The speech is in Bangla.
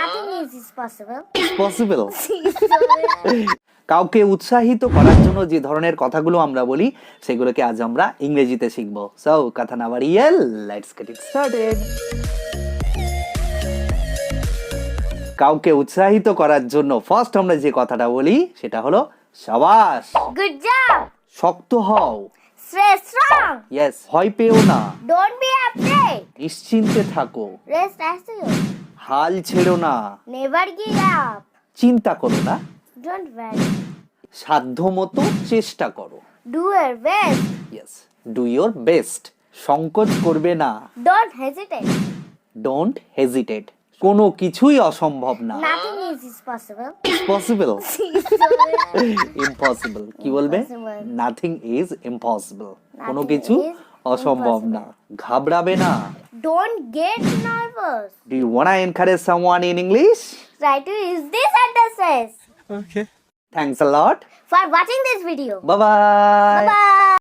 Nothing is possible. পসিবল। কাউকে উৎসাহিত করার জন্য যে ধরনের কথাগুলো আমরা বলি সেগুলোকে আজ আমরা ইংরেজিতে শিখবো। সো কথা না বাড়িয়ে লেটস গেট ইট স্টার্টেড। কাউকে উৎসাহিত করার জন্য ফার্স্ট আমরা যে কথাটা বলি সেটা হলো শাবাশ। Good job. শক্ত হও। Stay strong. ইয়েস। ভয় পেও না। Don't be afraid. নিশ্চিন্তে থাকো। Rest assured. হাল ছেড়ো না। Never give up. চিন্তা করো না। Don't worry. সাধ্যমতো চেষ্টা করো। Do your best. Yes, do your best. সংকোচ করবে না। Don't hesitate. Don't hesitate. কোনো কিছুই অসম্ভব না। Nothing is possible. Possible. Impossible. কি বলবে? Impossible. Nothing is impossible. কোনো Nothing কিছু is অসম্ভব না। ঘাবড়াবে না। Don't get nervous. Do you want to encourage someone in English? Try to use these sentences. Thanks a lot For watching this video. Bye bye. Bye bye.